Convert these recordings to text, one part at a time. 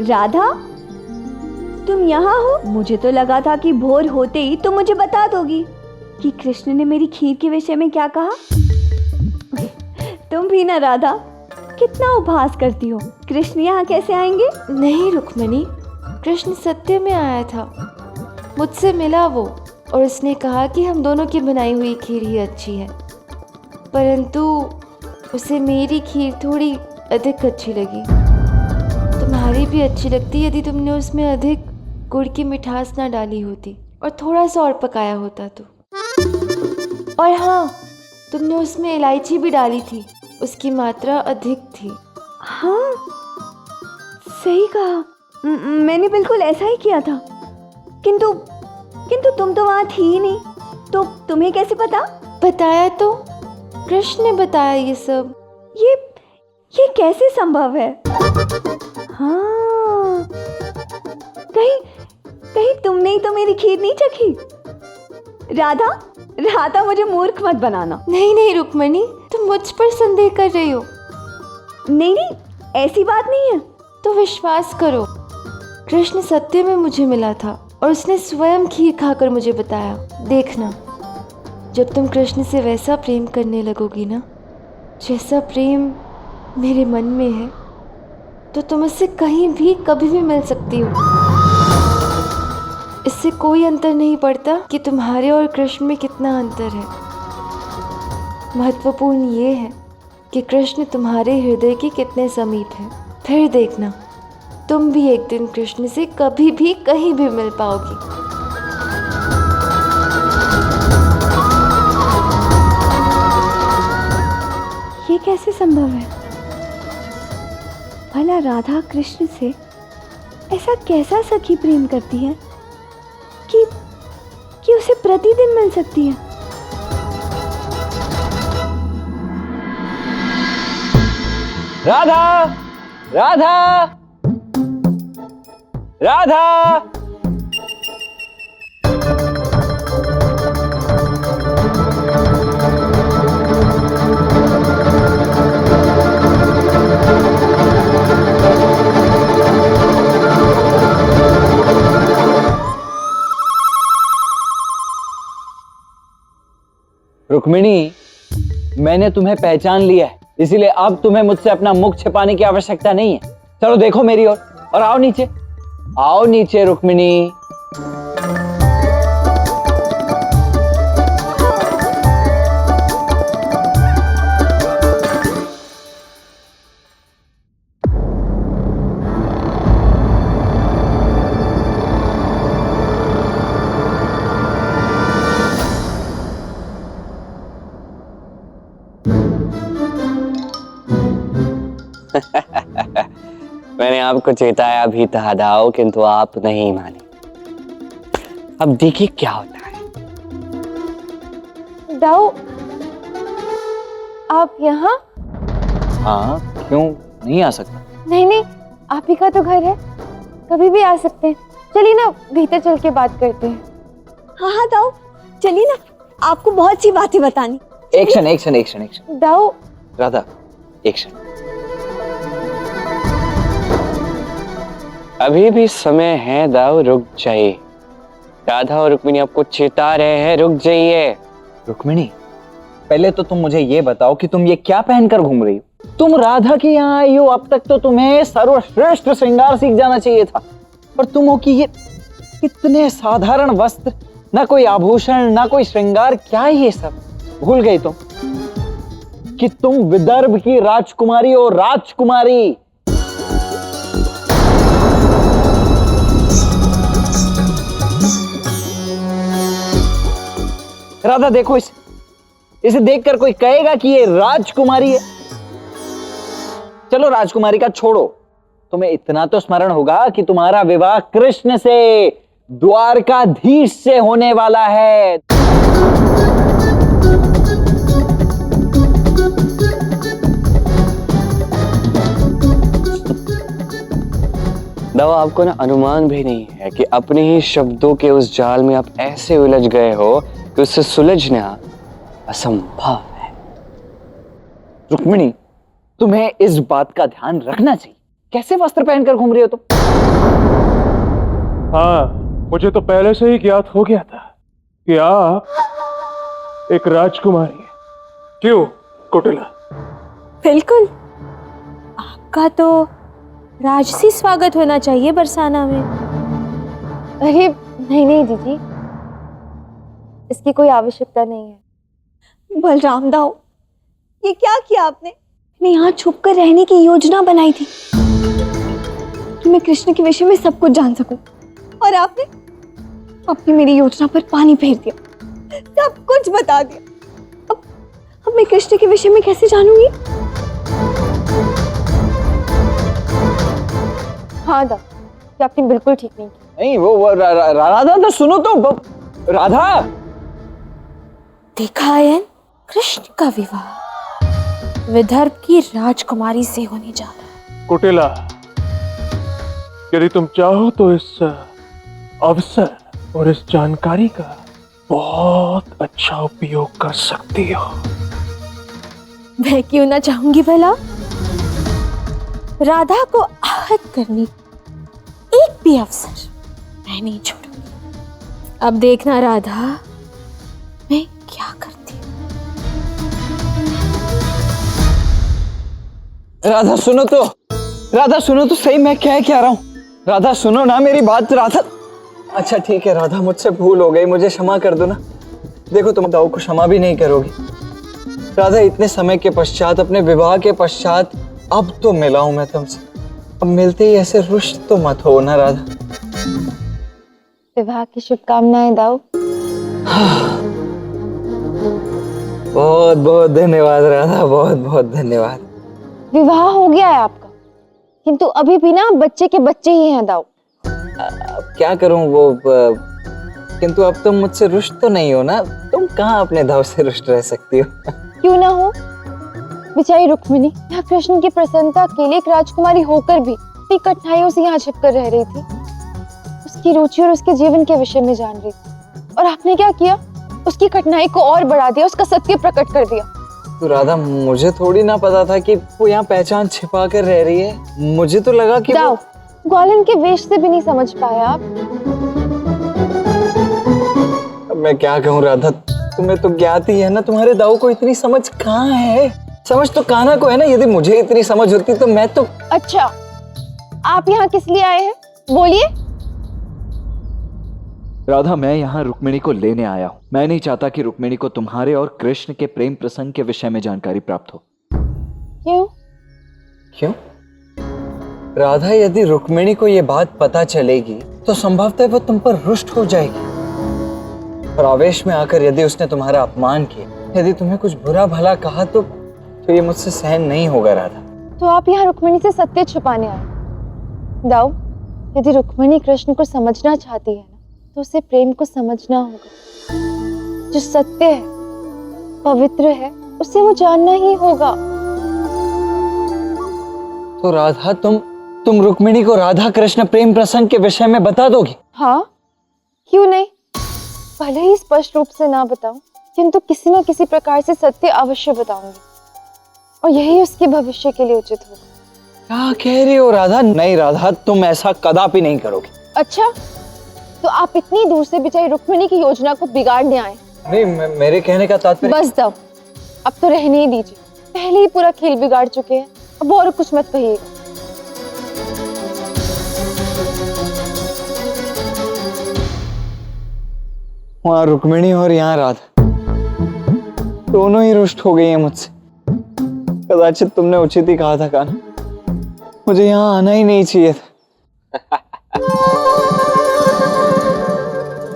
राधा, तुम यहाँ हो? मुझे तो लगा था कि भोर होते ही तुम मुझे बता दोगी कि कृष्ण ने मेरी खीर के विषय में क्या कहा। तुम भी ना राधा, कितना उपहास करती हो। कृष्ण यहाँ कैसे आएंगे? नहीं रुक्मिणी, कृष्ण सत्य में आया था, मुझसे मिला वो, और उसने कहा कि हम दोनों की बनाई हुई खीर ही अच्छी है, परंतु उसे मेरी खीर थोड़ी अधिक अच्छी लगी। तुम्हारी भी अच्छी लगती यदि तुमने उसमें अधिक गुड़ की मिठास ना डाली होती और थोड़ा सा और पकाया होता तो। और हाँ, तुमने उसमें इलायची भी डाली थी, उसकी मात्रा अधिक थी। हाँ, सही कहा। मैंने बिल्कुल ऐसा ही किया था। किंतु तुम तो वहाँ थी ही नहीं, तो तुम्हें कैसे पता? बताया तो, कृष्ण ने बताया ये सब। ये कैसे संभव है? हाँ, कहीं तुमने ही तो मेरी खीर नहीं चखी। राधा, मुझे मूर्ख मत बनाना। नहीं रुक्मिणी, तुम मुझ पर संदेह कर रही हो। नहीं, ऐसी बात नहीं है। तो विश्वास करो, कृष्ण सत्य में मुझे मिला था और उसने स्वयं खीर खाकर मुझे बताया। देखना, जब तुम कृष्ण से वैसा प्रेम करने लगोगी ना, जैसा प्रेम मेरे मन में है, तो तुम उससे कहीं भी कभी भी मिल सकती हो। इससे कोई अंतर नहीं पड़ता कि तुम्हारे और कृष्ण में कितना अंतर है। महत्वपूर्ण ये है कि कृष्ण तुम्हारे हृदय के कितने समीप है। फिर देखना, तुम भी एक दिन कृष्ण से कभी भी कहीं भी मिल पाओगी। ये कैसे संभव है? भला राधा कृष्ण से ऐसा कैसा सखी प्रेम करती है कि उसे प्रतिदिन मिल सकती है? राधा, राधा, राधा। रुक्मिणी, मैंने तुम्हें पहचान लिया है, इसीलिए अब तुम्हें मुझसे अपना मुख छिपाने की आवश्यकता नहीं है। चलो देखो मेरी ओर और आओ नीचे, आओ नीचे रुक्मिणी। मैंने आपको चेताया भी था दाऊ, किंतु आप नहीं माने। अब देखिए क्या होता है। दाऊ, आप यहाँ? हाँ, क्यों नहीं आ सकता? नहीं, आप ही का तो घर है, कभी भी आ सकते हैं। चलिए ना, भीतर चल के बात करते हैं। हाँ दाऊ, चलिए ना, आपको बहुत सी बातें बतानी। एक्शन। दाऊ। राधा, एक्शन। अभी भी समय है दाऊ, रुक जाइए। राधा और रुक्मिणी आपको चेता रहे हैं, रुक जाइए। रुक्मिणी, पहले तो तुम मुझे ये बताओ कि तुम ये क्या पहनकर घूम रही हो? तुम राधा की यहाँ आई हो, अब तक तो तुम्हें सर्वश्रेष्ठ श्रृंगार सीख जाना चाहिए था, और तुम हो कि ये कितने साधारण वस्त्र, ना कोई आभूषण, ना कोई श्रृंगार। क्या है ये सब? भूल गई तुम कि तुम विदर्भ की राजकुमारी हो, राजकुमारी। राधा देखो, इसे देखकर कोई कहेगा कि ये राजकुमारी है? चलो राजकुमारी का छोड़ो, तुम्हें इतना तो स्मरण होगा कि तुम्हारा विवाह कृष्ण से, द्वारकाधीश से होने वाला है। दावा, आपको ना अनुमान भी नहीं है कि अपने ही शब्दों के उस जाल में आप ऐसे उलझ गए हो कि उससे सुलझना असंभव है। रुक्मिणी, तुम्हें इस बात का ध्यान रखना चाहिए। कैसे वस्त्र पहनकर घूम रही हो तुम? हाँ, मुझे तो पहले से ही ज्ञात हो गया था कि आप एक राजकुमारी हैं। क्यों कुटिला? बिल्कुल, आपका तो राजसी स्वागत होना चाहिए बरसाना में। अरे नहीं नहीं दीदी, इसकी कोई आवश्यकता नहीं है। बलराम दाऊ, ये क्या किया आपने? मैं यहाँ छुप कर रहने की योजना बनाई थी कि मैं कृष्ण के विषय में सब कुछ जान सकूं, और आपने मेरी योजना पर पानी फेर दिया, सब कुछ बता दिया। अब मैं कृष्ण के विषय में कैसे जानूंगी? हाँ दा, ये आपने बिल्कुल ठीक नहीं किया। नहीं, वो राधा तो सुनो तो, राधा। देखा आयन, कृष्ण का विवाह विदर्भ की राजकुमारी से होने जा रहा है। कुटिला, यदि तुम चाहो तो इस अवसर और इस जानकारी का बहुत अच्छा उपयोग कर सकती हो। मैं क्यों ना चाहूंगी भला? राधा को आहत करने एक भी अवसर मैं नहीं छोड़ूंगी। अब देखना राधा, मैं क्या करती हूँ। राधा सुनो तो, राधा सुनो तो सही, मैं क्या रहा हूँ। राधा सुनो ना मेरी बात। राधा, अच्छा ठीक है राधा, मुझसे भूल हो गई, मुझे क्षमा कर दो ना। देखो तुम दाऊ को क्षमा भी नहीं करोगी। राधा, इतने समय के पश्चात, अपने विवाह के पश्चात अब तो मिला हूं मैं तुमसे। अब मिलते ही ऐसे रुष्ट तो मत हो ना राधा। विवाह की शुभकामनाएं दाऊ। बहुत बहुत धन्यवाद राधा, बहुत बहुत धन्यवाद। विवाह हो गया है आपका, किंतु अभी भी ना बच्चे के बच्चे ही हैं दाऊ। अब क्या करूं वो, किंतु अब तुम मुझसे रुष्ट तो नहीं हो ना? तुम कहाँ अपने दाऊ से रुष्ट रह सकती हो? क्यों ना हो, बेचारी रुक्मिणी यहाँ कृष्ण की प्रसन्नता के लिए एक राजकुमारी होकर भी इतनी कठिनाइयों से यहाँ छिपकर रह रही थी। उसकी रुचि और उसके जीवन के विषय में जान रही थी, और आपने क्या किया? उसकी कठिनाई को और बढ़ा दिया, उसका सत्य प्रकट कर दिया। तो राधा, मुझे थोड़ी ना पता था कि वो यहाँ पहचान छिपा कर रह रही है। मुझे तो लगा कि दाऊ, ग्वालिन के वेश से भी नहीं समझ पाया आप। अब मैं क्या कहूँ राधा, तुम्हें तो ज्ञात ही है ना, तुम्हारे दाऊ को इतनी समझ कहाँ है। समझ तो कान्हा को है ना। यदि मुझे इतनी समझ होती तो मैं तो। अच्छा, आप यहाँ किस लिए आए हैं, बोलिए। राधा, मैं यहाँ रुक्मिणी को लेने आया हूँ। मैं नहीं चाहता कि रुक्मिणी को तुम्हारे और कृष्ण के प्रेम प्रसंग के विषय में जानकारी प्राप्त हो। क्यों? क्यों राधा, यदि रुक्मिणी को ये बात पता चलेगी तो संभवतः वो तुम पर रुष्ट हो जाएगी, और आवेश में आकर यदि उसने तुम्हारा अपमान किया, यदि तुम्हें कुछ बुरा भला कहा, तो ये मुझसे सहन नहीं होगा राधा। तो आप यहाँ रुक्मिणी से सत्य छुपाने आए। दाऊ, यदि रुक्मिणी कृष्ण को समझना चाहती है ना, तो उसे प्रेम को समझना होगा। जो सत्य है, पवित्र है, उसे वो जानना ही होगा। तो राधा, तुम रुक्मिणी को राधा कृष्ण प्रेम प्रसंग के विषय में बता दोगी? हाँ, क्यों नहीं। भले ही स्पष्ट रूप से ना बताऊं, किंतु किसी न किसी प्रकार से सत्य अवश्य बताऊंगी, और यही उसके भविष्य के लिए उचित होगा। क्या कह रही हो राधा? नहीं राधा, तुम ऐसा कदापि नहीं करोगी। अच्छा, तो आप इतनी दूर से बेचारी रुक्मिणी की योजना को बिगाड़ने आए? नहीं, मेरे कहने का तात्पर्य। बस दाऊ, अब तो रहने ही दीजिए। पहले ही पूरा खेल बिगाड़ चुके हैं, अब और कुछ मत कहिएगा। वहां रुक्मिणी और यहाँ राधा, दोनों ही रुष्ट हो गई हैं मुझसे। कदाचित तुमने उचित ही कहा था कान्हा, मुझे यहाँ आना ही नहीं चाहिए था।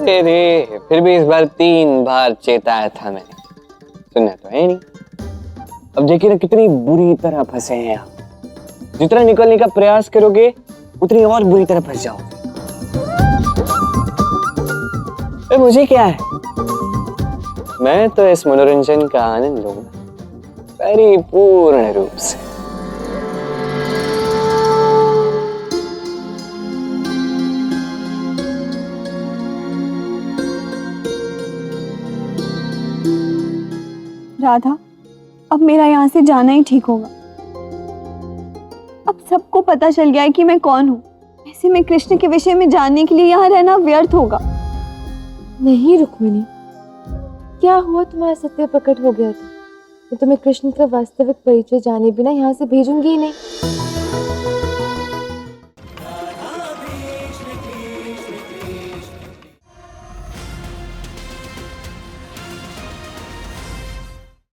अरे फिर भी इस बार 3 बार चेताया था मैंने, सुनना तो है नहीं। अब देखिए ना कितनी बुरी तरह फंसे हैं आप। जितना निकलने का प्रयास करोगे उतनी और बुरी तरह फंस जाओगे। मुझे क्या है, मैं तो इस मनोरंजन का आनंद लूंगा परिपूर्ण रूप से। राधा, अब मेरा यहाँ से जाना ही ठीक होगा। अब सबको पता चल गया है कि मैं कौन हूँ। ऐसे में कृष्ण के विषय में जानने के लिए यहाँ रहना व्यर्थ होगा। नहीं रुक्मिणी, क्या हुआ? तुम्हारा सत्य प्रकट हो गया था। मैं तुम्हें कृष्ण का वास्तविक परिचय जाने बिना यहाँ से भेजूंगी ही नहीं।